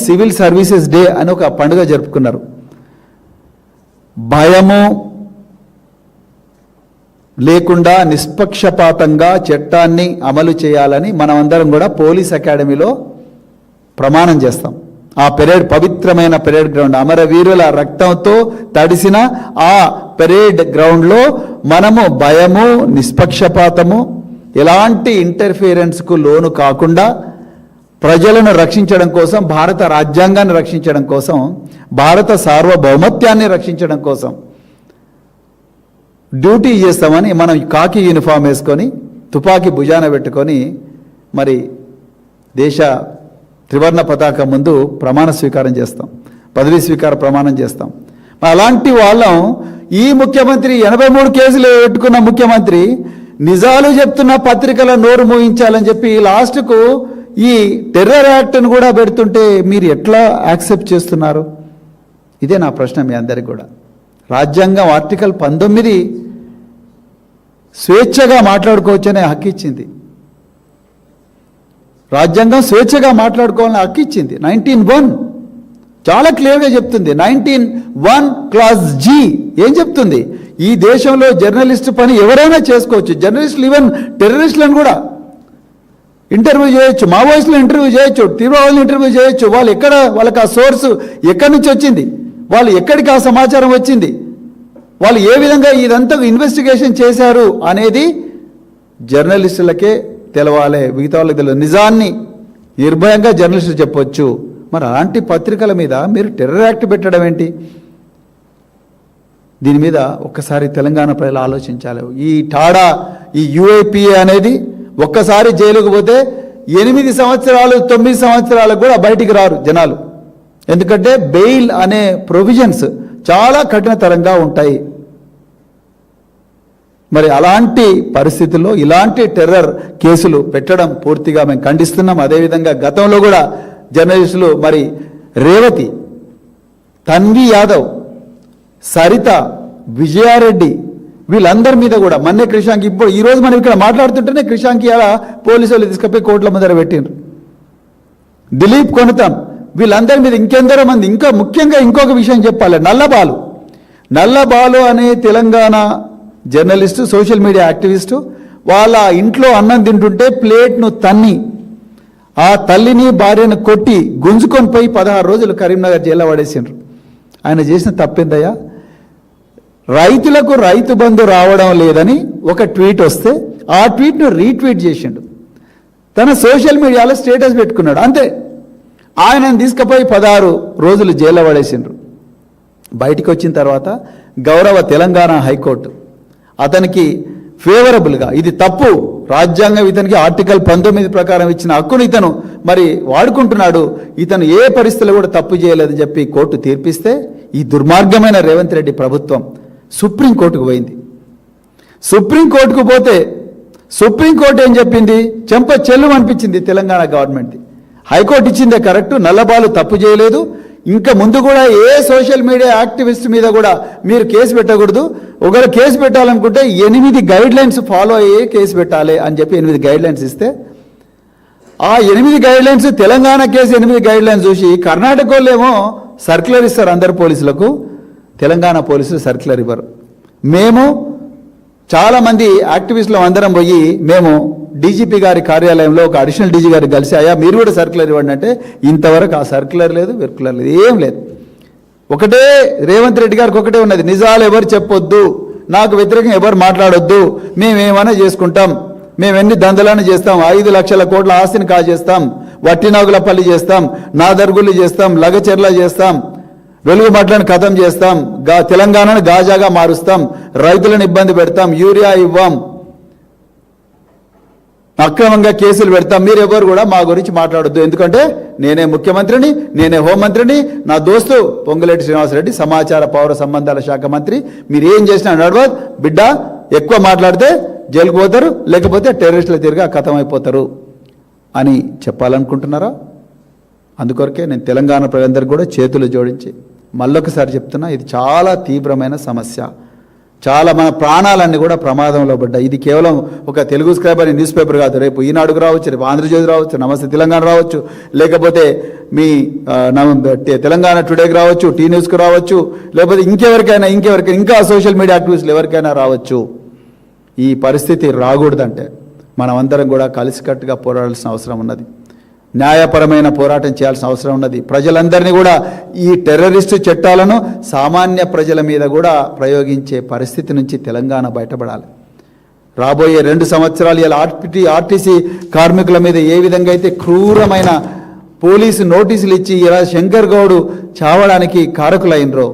Civil services day అని ఒక పండుగ జరుపుకున్నారు. భయము లేకుండా నిష్పక్షపాతంగా చట్టాన్ని అమలు చేయాలని మనమందరం కూడా పోలీస్ అకాడమీలో ప్రమాణం చేస్తాం. ఆ పెరేడ్ పవిత్రమైన పెరేడ్ గ్రౌండ్, అమరవీరుల రక్తంతో తడిసిన ఆ పెరేడ్ గ్రౌండ్లో మనము భయము, నిష్పక్షపాతము, ఎలాంటి ఇంటర్ఫియరెన్స్కు లోను కాకుండా ప్రజలను రక్షించడం కోసం, భారత రాజ్యాంగాన్ని రక్షించడం కోసం, భారత సార్వభౌమత్యాన్ని రక్షించడం కోసం డ్యూటీ చేస్తామని మనం కాకి యూనిఫామ్ వేసుకొని తుపాకీ భుజాన పెట్టుకొని మరి దేశ త్రివర్ణ పతాకం ముందు ప్రమాణ స్వీకారం చేస్తాం, పదవీ స్వీకార ప్రమాణం చేస్తాం. అలాంటి వాళ్ళం ఈ ముఖ్యమంత్రి 83 కేసులు పెట్టుకున్న ముఖ్యమంత్రి నిజాలు చెప్తున్న పత్రికల నోరు మూయించాలని చెప్పి లాస్ట్కు ఈ టెర్రర్ యాక్ట్ను కూడా పెడుతుంటే మీరు ఎట్లా యాక్సెప్ట్ చేస్తున్నారు? ఇదే నా ప్రశ్న మీ అందరికీ కూడా. రాజ్యాంగం ఆర్టికల్ 19 స్వేచ్ఛగా మాట్లాడుకోవచ్చనే హక్కు ఇచ్చింది. రాజ్యాంగం స్వేచ్ఛగా మాట్లాడుకోవాలని హక్కు ఇచ్చింది. 19(1) చాలా క్లియర్గా చెప్తుంది. 19(1) క్లాజ్ G ఏం చెప్తుంది? ఈ దేశంలో జర్నలిస్ట్ పని ఎవరైనా చేసుకోవచ్చు. జర్నలిస్టులు ఈవెన్ టెర్రరిస్టులను కూడా ఇంటర్వ్యూ చేయొచ్చు, మావోయిస్టులు ఇంటర్వ్యూ చేయొచ్చు, తీవ్రవాదులు ఇంటర్వ్యూ చేయొచ్చు. వాళ్ళు ఎక్కడ, వాళ్ళకి ఆ సోర్సు ఎక్కడి నుంచి వచ్చింది, వాళ్ళు ఎక్కడికి ఆ సమాచారం వచ్చింది, వాళ్ళు ఏ విధంగా ఇదంతా ఇన్వెస్టిగేషన్ చేశారు అనేది జర్నలిస్టులకే తెలవాలి, మిగతా వాళ్ళకి తెలియదు. నిజాన్ని నిర్భయంగా జర్నలిస్టులు చెప్పొచ్చు. మరి అలాంటి పత్రికల మీద మీరు టెర్రర్ యాక్ట్ పెట్టడం ఏంటి? దీని మీద ఒక్కసారి తెలంగాణ ప్రజలు ఆలోచించాలి. ఈ టాడా, ఈ UAPA అనేది ఒక్కసారి జైలుకు పోతే 8 సంవత్సరాలు 9 సంవత్సరాలకు కూడా బయటికి రారు జనాలు. ఎందుకంటే బెయిల్ అనే ప్రొవిజన్స్ చాలా కఠినతరంగా ఉంటాయి. మరి అలాంటి పరిస్థితుల్లో ఇలాంటి టెర్రర్ కేసులు పెట్టడం పూర్తిగా మేము ఖండిస్తున్నాం. అదేవిధంగా గతంలో కూడా జర్నలిస్టులు మరి రేవతి, తన్వి యాదవ్, సరిత, విజయారెడ్డి వీళ్ళందరి మీద కూడా మొన్నే క్రిషాంక్, ఇప్పుడు ఈరోజు మనం ఇక్కడ మాట్లాడుతుంటేనే క్రిషాంక్ అలా పోలీసు వాళ్ళు తీసుకుపోయి కోర్టుల ముందర పెట్టిండ్రు. దిలీప్ కొనతాం, వీళ్ళందరి మీద ఇంకెందరో మంది. ఇంకా ముఖ్యంగా ఇంకొక విషయం చెప్పాలి. నల్లబాలు అనే Telangana journalist, social media activist, వాళ్ళ ఇంట్లో అన్నం తింటుంటే ప్లేట్ను తన్ని ఆ తల్లిని భార్యను కొట్టి గుంజుకొని పోయి 16 రోజులు కరీంనగర్ జైల్లో పడేసిండ్రు. ఆయన చేసిన తప్పిందయ్యా? రైతులకు రైతు బంధు రావడం లేదని ఒక ట్వీట్ వస్తే ఆ ట్వీట్ను రీట్వీట్ చేసిండు, తన సోషల్ మీడియాలో స్టేటస్ పెట్టుకున్నాడు. అంతే, ఆయనను తీసుకుపోయి 16 రోజులు జైల్లో పడేసిండ్రు. బయటికి వచ్చిన తర్వాత గౌరవ తెలంగాణ హైకోర్టు అతనికి ఫేవరబుల్గా, ఇది తప్పు, రాజ్యాంగం ఇతనికి ఆర్టికల్ 19 ప్రకారం ఇచ్చిన హక్కును ఇతను మరి వాడుకుంటున్నాడు, ఇతను ఏ పరిస్థితుల్లో కూడా తప్పు చేయలేదని చెప్పి కోర్టు తీర్పిస్తే ఈ దుర్మార్గమైన రేవంత్ రెడ్డి ప్రభుత్వం సుప్రీంకోర్టుకు పోయింది. సుప్రీంకోర్టుకు పోతే సుప్రీంకోర్టు ఏం చెప్పింది? చెంప చెల్లు అనిపించింది తెలంగాణ గవర్నమెంట్ది. హైకోర్టు ఇచ్చిందే కరెక్ట్, నల్లబాలు తప్పు చేయలేదు, ఇంకా ముందు కూడా ఏ సోషల్ మీడియా యాక్టివిస్ట్ మీద కూడా మీరు కేసు పెట్టకూడదు, ఒకవేళ కేసు పెట్టాలనుకుంటే 8 గైడ్లైన్స్ ఫాలో అయ్యే కేసు పెట్టాలి అని చెప్పి 8 గైడ్లైన్స్ ఇస్తే, ఆ 8 గైడ్లైన్స్, తెలంగాణ కేసు 8 గైడ్లైన్స్ చూసి కర్ణాటక వాళ్ళు ఏమో సర్క్యులర్ ఇస్తారు అందరు పోలీసులకు, తెలంగాణ పోలీసులు సర్క్యులర్ ఇవ్వరు. మేము చాలామంది యాక్టివిస్టులు అందరం పోయి మేము డీజీపీ గారి కార్యాలయంలో ఒక అడిషనల్ డీజీ గారికి కలిసి, అయ్యా మీరు కూడా సర్క్యులర్ ఇవ్వండి అంటే ఇంతవరకు ఆ సర్క్యులర్ లేదు, వెర్క్యులర్ లేదు, ఏం లేదు. ఒకటే రేవంత్ రెడ్డి గారికి ఒకటే ఉన్నది, నిజాలు ఎవరు చెప్పొద్దు, నాకు వ్యతిరేకంగా ఎవరు మాట్లాడొద్దు, మేమేమైనా చేసుకుంటాం, మేము ఎన్ని దందలను చేస్తాం, 5 లక్షల కోట్ల ఆస్తిని కాజేస్తాం, వట్టినాగులపల్లి చేస్తాం, నాదర్గుల్లి చేస్తాం, లగచెర్ల చేస్తాం, వెలుగు మట్లను ఖతం చేస్తాం, తెలంగాణను గాజాగా మారుస్తాం, రైతులను ఇబ్బంది పెడతాం, యూరియా ఇవ్వం, అక్రమంగా కేసులు పెడతాం, మీరు ఎవరు కూడా మా గురించి మాట్లాడొద్దు, ఎందుకంటే నేనే ముఖ్యమంత్రిని, నేనే హోంమంత్రిని, నా దోస్తు పొంగులేటి శ్రీనివాసరెడ్డి సమాచార పౌర సంబంధాల శాఖ మంత్రి, మీరు ఏం చేసినా నడవదు బిడ్డ, ఎక్కువ మాట్లాడితే జైలుకు పోతారు, లేకపోతే టెర్రరిస్టుల తీరుగా ఖతం అయిపోతారు అని చెప్పాలనుకుంటున్నారా? అందుకొరకే నేను తెలంగాణ ప్రజలందరికీ కూడా చేతులు జోడించి మళ్ళొకసారి చెప్తున్నా, ఇది చాలా తీవ్రమైన సమస్య, చాలా మన ప్రాణాలన్నీ కూడా ప్రమాదంలో పడ్డాయి. ఇది కేవలం ఒక తెలుగు స్క్రైబ్ అనే న్యూస్ పేపర్ కాదు. రేపు ఈనాడుకు రావచ్చు, రేపు ఆంధ్రజ్యోతి రావచ్చు, నమస్తే తెలంగాణ రావచ్చు, లేకపోతే మీ తెలంగాణ టుడేకి రావచ్చు, టీ న్యూస్కి రావచ్చు, లేకపోతే ఇంకెవరికైనా ఇంకా సోషల్ మీడియా యాక్టివిస్టులు ఎవరికైనా రావచ్చు. ఈ పరిస్థితి రాకూడదంటే మనమందరం కూడా కలిసికట్టుగా పోరాడాల్సిన అవసరం ఉన్నది. న్యాయపరమైన పోరాటం చేయాల్సిన అవసరం ఉన్నది. ప్రజలందరినీ కూడా ఈ టెర్రరిస్టు చట్టాలను సామాన్య ప్రజల మీద కూడా ప్రయోగించే పరిస్థితి నుంచి తెలంగాణ బయటపడాలి. రాబోయే 2 సంవత్సరాలు ఇలా ఆర్టీసీ కార్మికుల మీద ఏ విధంగా అయితే క్రూరమైన పోలీసు నోటీసులు ఇచ్చి ఇలా శంకర్ గౌడ్ చావడానికి కారకులైనరో,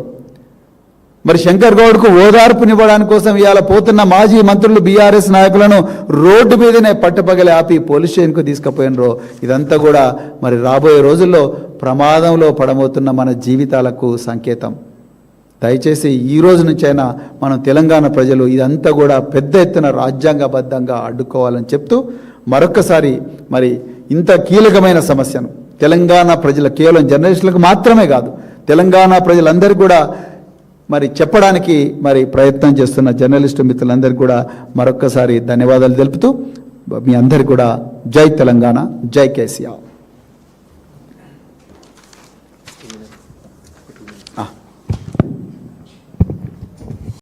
మరి శంకర్ గౌడ్కు ఓదార్పునివ్వడానికి కోసం ఇవాళ పోతున్న మాజీ మంత్రులు బీఆర్ఎస్ నాయకులను రోడ్డు మీదనే పట్టపగలి ఆపి పోలీస్ స్టేషన్కు తీసుకుపోయినరో, ఇదంతా కూడా మరి రాబోయే రోజుల్లో ప్రమాదంలో పడబోతున్న మన జీవితాలకు సంకేతం. దయచేసి ఈ రోజు నుంచైనా మనం తెలంగాణ ప్రజలు ఇదంతా కూడా పెద్ద ఎత్తున రాజ్యాంగబద్ధంగా అడ్డుకోవాలని చెప్తూ మరొక్కసారి మరి ఇంత కీలకమైన సమస్యను తెలంగాణ ప్రజల, కేవలం జర్నలిస్టులకు మాత్రమే కాదు, తెలంగాణ ప్రజలందరికీ కూడా మరి చెప్పడానికి మరి ప్రయత్నం చేస్తున్న జర్నలిస్టు మిత్రులందరికీ కూడా మరొక్కసారి ధన్యవాదాలు తెలుపుతూ మీ అందరికీ కూడా జై తెలంగాణ, జై కేసీఆర్.